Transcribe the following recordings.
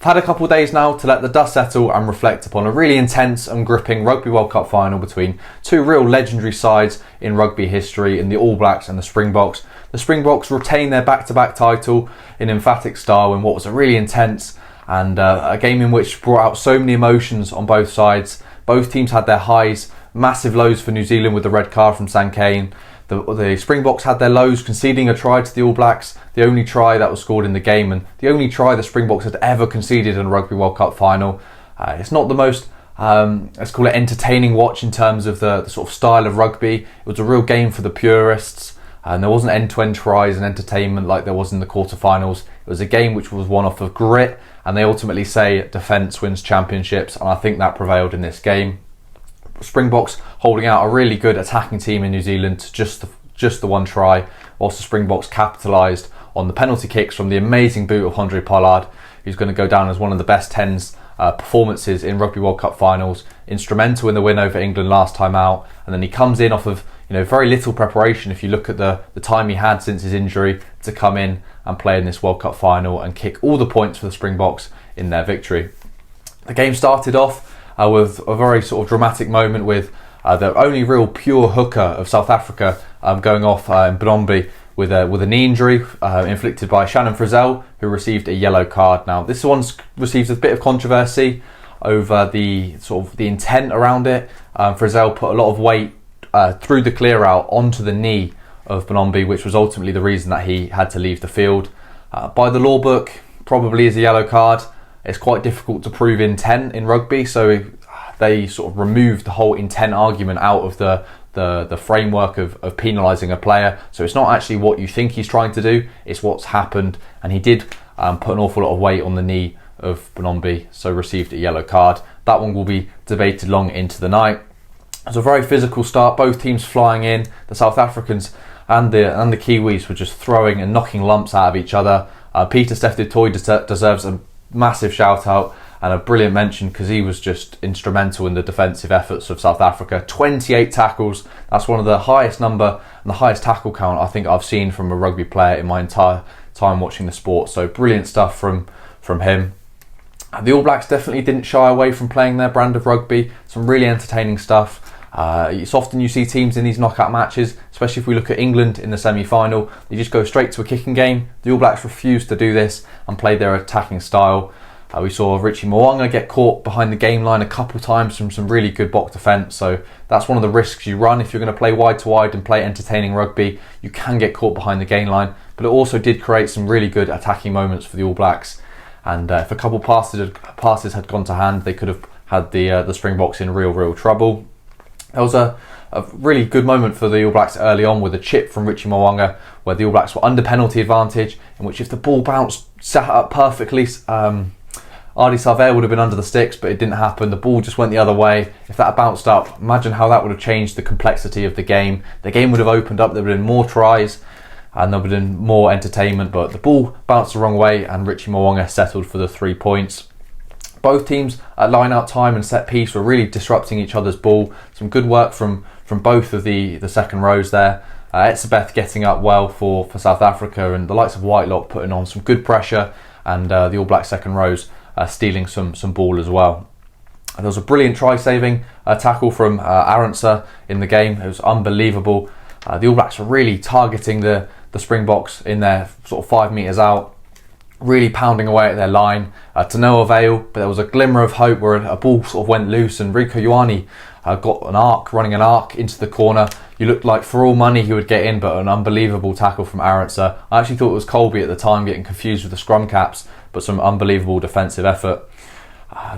I've had a couple of days now to let the dust settle and reflect upon a really intense and gripping Rugby World Cup final between two real legendary sides in rugby history, in the All Blacks and the Springboks. The Springboks retained their back-to-back title in emphatic style in what was a really intense and a game in which brought out so many emotions on both sides. Both teams had their highs, massive lows for New Zealand with the red card from Sam Cane. The Springboks had their lows, conceding a try to the All Blacks, the only try that was scored in the game and the only try the Springboks had ever conceded in a Rugby World Cup final. It's not the most, let's call it, entertaining watch in terms of the sort of style of rugby. It was a real game for the purists, and there wasn't end-to-end tries and entertainment like there was in the quarterfinals. It was a game which was one off of grit, and they ultimately say defence wins championships, and I think that prevailed in this game. Springboks holding out a really good attacking team in New Zealand to just the one try, whilst the Springboks capitalised on the penalty kicks from the amazing boot of Handré Pollard, who's going to go down as one of the best tens performances in Rugby World Cup finals, instrumental in the win over England last time out, and then he comes in off of very little preparation if you look at the time he had since his injury to come in and play in this World Cup final and kick all the points for the Springboks in their victory. The game started off with a very sort of dramatic moment with the only real pure hooker of South Africa going off in Benombi with a knee injury inflicted by Shannon Frizzell, who received a yellow card. Now, this one's received a bit of controversy over the sort of the intent around it. Frizzell put a lot of weight through the clear out onto the knee of Benombi, which was ultimately the reason that he had to leave the field. By the law book, probably is a yellow card. It's quite difficult to prove intent in rugby, so they sort of removed the whole intent argument out of the framework of penalising a player. So it's not actually what you think he's trying to do, it's what's happened. And he did put an awful lot of weight on the knee of Benombi, so received a yellow card. That one will be debated long into the night. It was a very physical start, both teams flying in. The South Africans and the Kiwis were just throwing and knocking lumps out of each other. Pieter-Steph du Toit deserves a massive shout out and a brilliant mention because he was just instrumental in the defensive efforts of South Africa. 28 tackles, that's one of the highest number and the highest tackle count I think I've seen from a rugby player in my entire time watching the sport, so brilliant stuff from him. The All Blacks definitely didn't shy away from playing their brand of rugby, some really entertaining stuff. It's often you see teams in these knockout matches, especially if we look at England in the semi-final, they just go straight to a kicking game. The All Blacks refused to do this and play their attacking style. We saw Richie Mo'unga get caught behind the game line a couple of times from some really good box defence, so that's one of the risks you run if you're going to play wide to wide and play entertaining rugby. You can get caught behind the game line, but it also did create some really good attacking moments for the All Blacks. And if a couple passes had gone to hand, they could have had the Springboks in real trouble. There was a really good moment for the All Blacks early on with a chip from Richie Mo'unga where the All Blacks were under penalty advantage, in which if the ball bounced, sat up perfectly, Ardie Savea would have been under the sticks, but it didn't happen. The ball just went the other way. If that had bounced up, imagine how that would have changed the complexity of the game. The game would have opened up, there would have been more tries and there would have been more entertainment, but the ball bounced the wrong way and Richie Mo'unga settled for the 3 points. Both teams at line-out time and set piece were really disrupting each other's ball. Some good work from both of the second rows there. Etzebeth getting up well for South Africa, and the likes of Whitelock putting on some good pressure, and the All Black second rows stealing some ball as well. There was a brilliant try-saving tackle from Arendse in the game. It was unbelievable. The All Blacks were really targeting the Springboks in their sort of 5 metres out, really pounding away at their line to no avail, but there was a glimmer of hope where a ball sort of went loose and Rieko Ioane got running an arc into the corner. You looked like for all money he would get in, but an unbelievable tackle from Arendse. I actually thought it was Colby at the time, getting confused with the scrum caps, but some unbelievable defensive effort.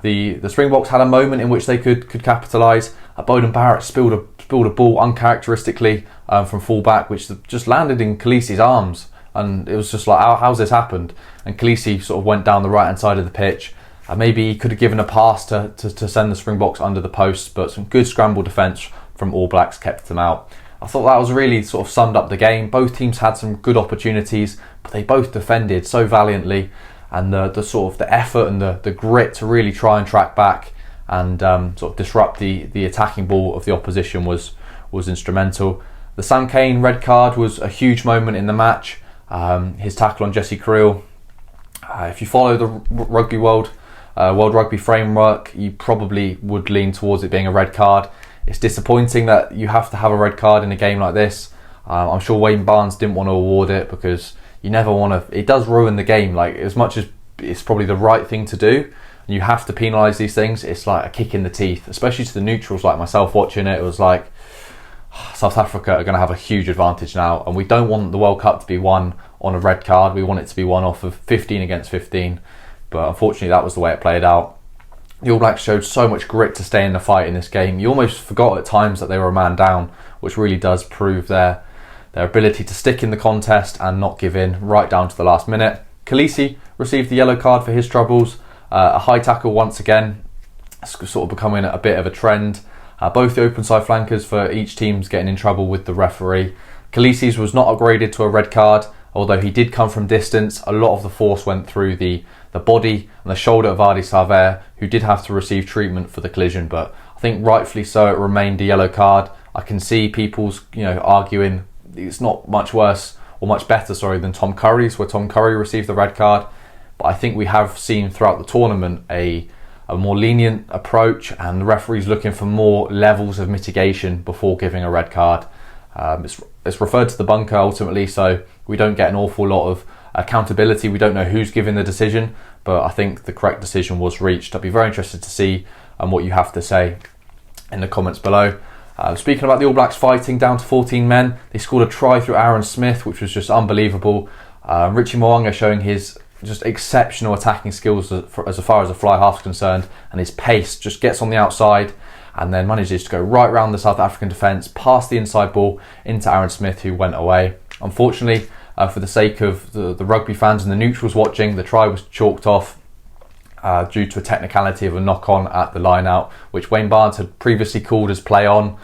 The Springboks had a moment in which they could capitalise. Beauden Barrett spilled a ball uncharacteristically from full back, which just landed in Khaleesi's arms. And it was just like, how's this happened? And Khaleesi sort of went down the right hand side of the pitch. Maybe he could have given a pass to send the Springboks under the posts, but some good scramble defence from All Blacks kept them out. I thought that was really sort of summed up the game. Both teams had some good opportunities, but they both defended so valiantly, and the sort of the effort and the grit to really try and track back and sort of disrupt the attacking ball of the opposition was instrumental. The Sam Cane red card was a huge moment in the match. His tackle on Jesse Creel If you follow the rugby world rugby framework, you probably would lean towards it being a red card. It's disappointing that you have to have a red card in a game like this. I'm sure Wayne Barnes didn't want to award it because you never want to. It does ruin the game. Like, as much as it's probably the right thing to do, and you have to penalise these things, it's like a kick in the teeth, especially to the neutrals like myself watching it. It was like, South Africa are going to have a huge advantage now, and we don't want the World Cup to be won on a red card. We want it to be won off of 15 against 15, but unfortunately that was the way it played out. The All Blacks showed so much grit to stay in the fight in this game. You almost forgot at times that they were a man down, which really does prove their ability to stick in the contest and not give in right down to the last minute. Kolisi received the yellow card for his troubles. A high tackle once again, sort of becoming a bit of a trend. Both the open side flankers for each team's getting in trouble with the referee. Kolisi's was not upgraded to a red card, although he did come from distance. A lot of the force went through the body and the shoulder of Ardie Savea, who did have to receive treatment for the collision, but I think rightfully so it remained a yellow card. I can see people's arguing it's not much worse or much better than Tom Curry's, where Tom Curry received the red card, but I think we have seen throughout the tournament a more lenient approach, and the referee's looking for more levels of mitigation before giving a red card. It's referred to the bunker ultimately, so we don't get an awful lot of accountability. We don't know who's giving the decision, but I think the correct decision was reached. I'd be very interested to see what you have to say in the comments below. Speaking about the All Blacks fighting down to 14 men, they scored a try through Aaron Smith, which was just unbelievable. Richie Mo'unga showing his just exceptional attacking skills as far as a fly half is concerned, and his pace just gets on the outside and then manages to go right round the South African defence, past the inside ball into Aaron Smith, who went away. Unfortunately, for the sake of the rugby fans and the neutrals watching, the try was chalked off due to a technicality of a knock-on at the line-out, which Wayne Barnes had previously called as play-on,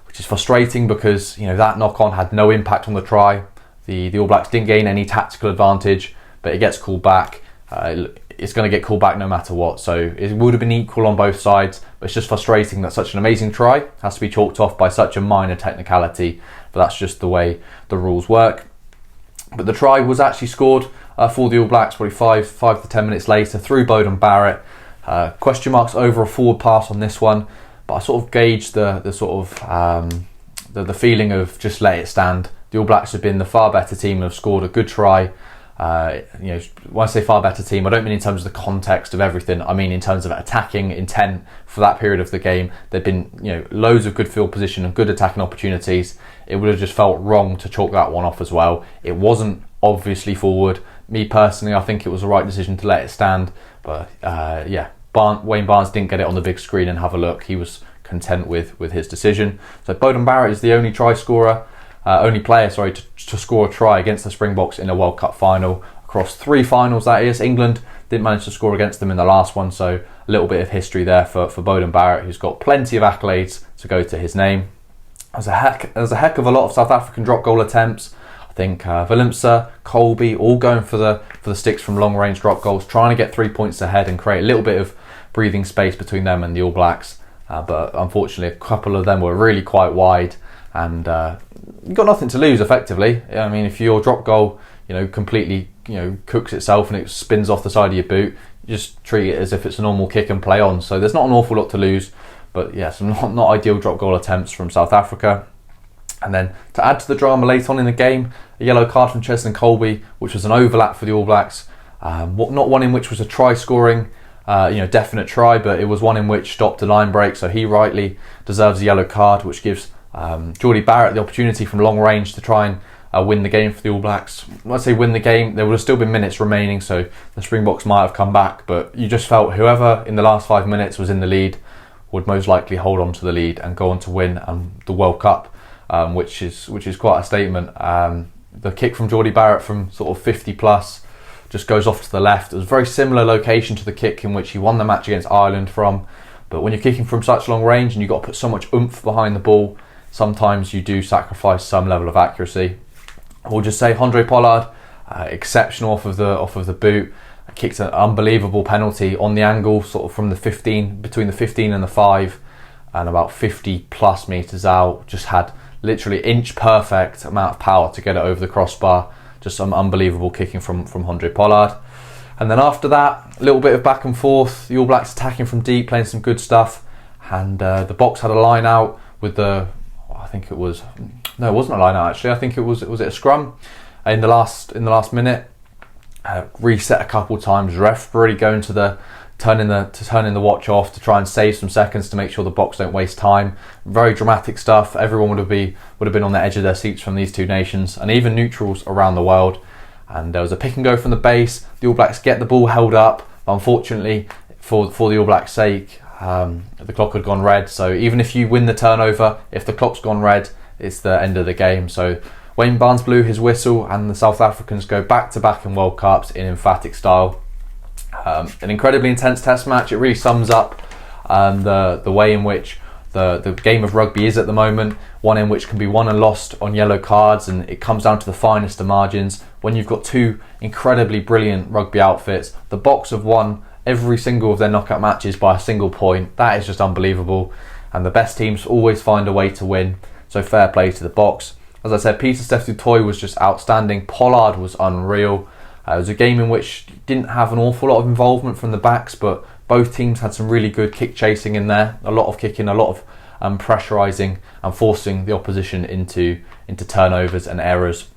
which is frustrating because that knock-on had no impact on the try. The All Blacks didn't gain any tactical advantage, but it gets called back. It's going to get called back no matter what, so it would have been equal on both sides, but it's just frustrating that such an amazing try has to be chalked off by such a minor technicality, but that's just the way the rules work. But the try was actually scored for the All Blacks probably 5 to 10 minutes later through Beauden Barrett. Question marks over a forward pass on this one, but I sort of gauged the feeling of just let it stand. The All Blacks have been the far better team and have scored a good try. When I say far better team, I don't mean in terms of the context of everything. I mean in terms of attacking intent for that period of the game. There've been loads of good field position and good attacking opportunities. It would have just felt wrong to chalk that one off as well. It wasn't obviously forward. Me personally, I think it was the right decision to let it stand. But Wayne Barnes didn't get it on the big screen and have a look. He was content with his decision. So Beauden Barrett is the only player to score a try against the Springboks in a World Cup final, across 3 finals that is. England didn't manage to score against them in the last one, so a little bit of history there for Beauden Barrett, who's got plenty of accolades to go to his name. There's a heck of a lot of South African drop goal attempts. I think Willemse, Colby, all going for the sticks from long range drop goals, trying to get 3 points ahead and create a little bit of breathing space between them and the All Blacks. But unfortunately, a couple of them were really quite wide, and you've got nothing to lose effectively. I mean, if your drop goal, completely, cooks itself and it spins off the side of your boot, you just treat it as if it's a normal kick and play on. So there's not an awful lot to lose, but yeah, some not ideal drop goal attempts from South Africa. And then to add to the drama late on in the game, a yellow card from Cheslin Kolbe, which was an overlap for the All Blacks. Not one in which was a try scoring, definite try, but it was one in which stopped a line break. So he rightly deserves a yellow card, which gives Jordie Barrett the opportunity from long range to try and win the game for the All Blacks. When I say win the game, there would have still been minutes remaining, so the Springboks might have come back, but you just felt whoever in the last 5 minutes was in the lead would most likely hold on to the lead and go on to win the World Cup, which is quite a statement. The kick from Jordie Barrett from sort of 50 plus just goes off to the left. It was a very similar location to the kick in which he won the match against Ireland from, but when you're kicking from such long range and you've got to put so much oomph behind the ball, sometimes you do sacrifice some level of accuracy. We'll just say Handré Pollard, exceptional off of the boot, kicked an unbelievable penalty on the angle, sort of from the 15, between the 15 and the 5, and about 50 plus metres out. Just had literally inch perfect amount of power to get it over the crossbar. Just some unbelievable kicking from Handré Pollard. And then after that, a little bit of back and forth, the All Blacks attacking from deep, playing some good stuff, and the Box had a line out with it wasn't a line out actually, I think it was a scrum in the last minute, reset a couple times, ref really going to turning the watch off to try and save some seconds to make sure the Box don't waste time. Very dramatic stuff. Everyone would have been on the edge of their seats from these two nations, and even neutrals around the world. And there was a pick and go from the base. The All Blacks get the ball held up. Unfortunately, for the All Blacks' sake, the clock had gone red. So even if you win the turnover, if the clock's gone red, it's the end of the game. So Wayne Barnes blew his whistle, and the South Africans go back to back in World Cups in emphatic style. An incredibly intense Test match. It really sums up the way in which the game of rugby is at the moment, one in which can be won and lost on yellow cards, and it comes down to the finest of margins. When you've got two incredibly brilliant rugby outfits, the Box have won every single of their knockout matches by a single point. That is just unbelievable, and the best teams always find a way to win, so fair play to the Box. As I said, Pieter-Steph du Toit was just outstanding. Pollard was unreal. It was a game in which didn't have an awful lot of involvement from the backs, but both teams had some really good kick chasing in there, a lot of kicking, a lot of pressurising and forcing the opposition into turnovers and errors.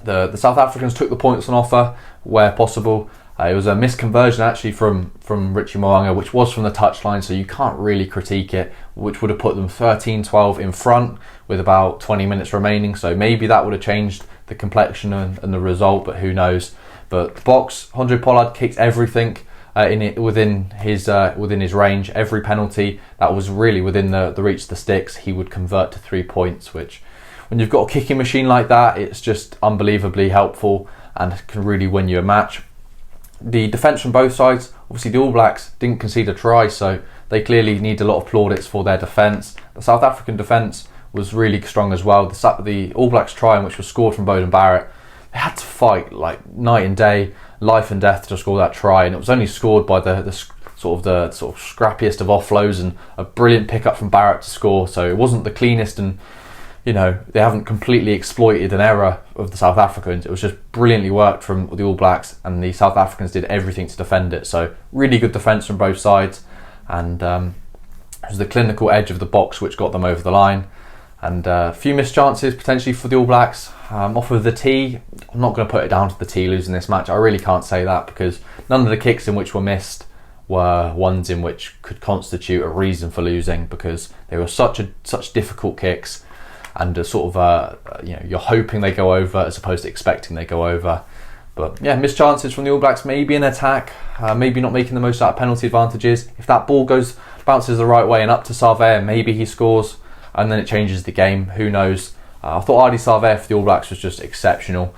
The South Africans took the points on offer where possible. It was a misconversion actually from Richie Mo'unga, which was from the touchline, so you can't really critique it, which would have put them 13-12 in front with about 20 minutes remaining. So maybe that would have changed the complexion and the result, but who knows. But the Box, Handré Pollard kicked everything within his range. Every penalty that was really within the reach of the sticks, he would convert to 3 points, which when you've got a kicking machine like that, it's just unbelievably helpful and can really win you a match. The defence from both sides, obviously the All Blacks didn't concede a try, so they clearly need a lot of plaudits for their defence. The South African defence was really strong as well. The All Blacks try, which was scored from Beauden Barrett, they had to fight like night and day, life and death to score that try, and it was only scored by the scrappiest of offloads and a brilliant pickup from Barrett to score. So it wasn't the cleanest, and they haven't completely exploited an error of the South Africans. It was just brilliantly worked from the All Blacks, and the South Africans did everything to defend it. So really good defence from both sides, and it was the clinical edge of the Box which got them over the line. And a few missed chances potentially for the All Blacks. Off of the tee, I'm not going to put it down to the tee losing this match. I really can't say that, because none of the kicks in which were missed were ones in which could constitute a reason for losing, because they were such difficult kicks, and you're hoping they go over as opposed to expecting they go over. But yeah, missed chances from the All Blacks, maybe in attack, maybe not making the most out of penalty advantages. If that ball bounces the right way and up to Savea, maybe he scores, and then it changes the game. Who knows? I thought Ardie Savea for the All Blacks was just exceptional.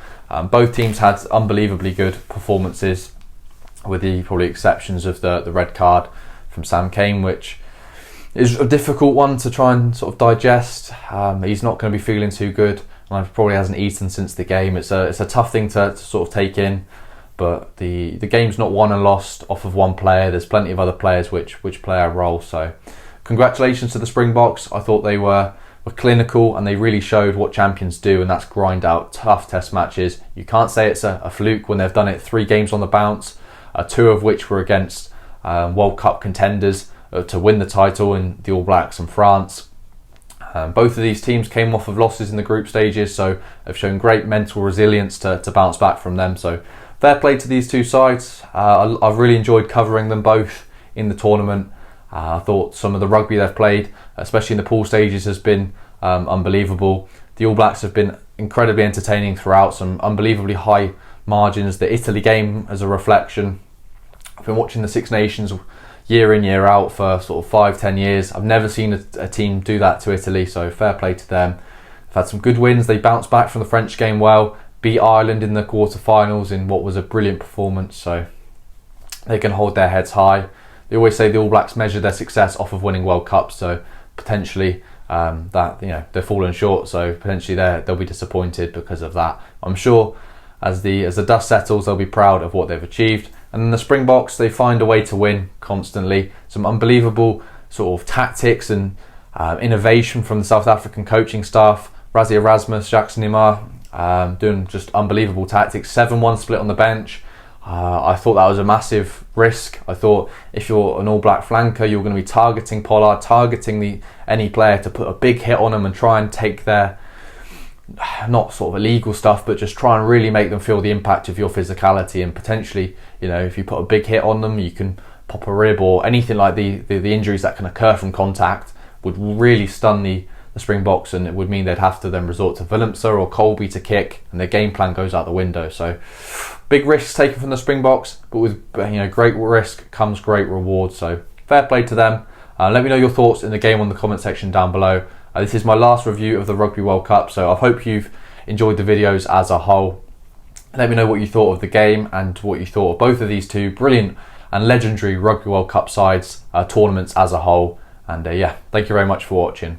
Both teams had unbelievably good performances, with the probably exceptions of the red card from Sam Cane, which is a difficult one to try and sort of digest. He's not going to be feeling too good, and he probably hasn't eaten since the game. It's a tough thing to sort of take in, but the game's not won and lost off of one player. There's plenty of other players which play a role. So congratulations to the Springboks. I thought they were clinical, and they really showed what champions do, and that's grind out tough Test matches. You can't say it's a fluke when they've done it 3 games on the bounce, 2 of which were against World Cup contenders to win the title in the All Blacks and France. Both of these teams came off of losses in the group stages, so have shown great mental resilience to bounce back from them. So fair play to these two sides. I've really enjoyed covering them both in the tournament. I thought some of the rugby they've played, especially in the pool stages, has been unbelievable. The All Blacks have been incredibly entertaining throughout, some unbelievably high margins. The Italy game as a reflection. I've been watching the Six Nations year in, year out for sort of 5-10 years. I've never seen a team do that to Italy, so fair play to them. They've had some good wins. They bounced back from the French game well, beat Ireland in the quarterfinals in what was a brilliant performance, so they can hold their heads high. They always say the All Blacks measure their success off of winning World Cups, so potentially they're falling short, so potentially they'll be disappointed because of that. I'm sure as the dust settles, they'll be proud of what they've achieved. And then the Springboks, they find a way to win constantly. Some unbelievable sort of tactics and innovation from the South African coaching staff. Rassie Erasmus, Jacques Nienaar, doing just unbelievable tactics. 7-1 split on the bench. I thought that was a massive risk. I thought if you're an All Black flanker, you're going to be targeting Pollard, targeting any player to put a big hit on them and try and take their, not sort of illegal stuff, but just try and really make them feel the impact of your physicality. And potentially, you know, if you put a big hit on them, you can pop a rib or anything like the injuries that can occur from contact would really stun the Springboks, and it would mean they'd have to then resort to Willemse or Colby to kick, and their game plan goes out the window. So big risks taken from the Springboks, but with, you know, great risk comes great reward. So fair play to them. Let me know your thoughts in the game on the comment section down below. This is my last review of the Rugby World Cup, so I hope you've enjoyed the videos as a whole. Let me know what you thought of the game and what you thought of both of these two brilliant and legendary Rugby World Cup sides, tournaments as a whole. And yeah, thank you very much for watching.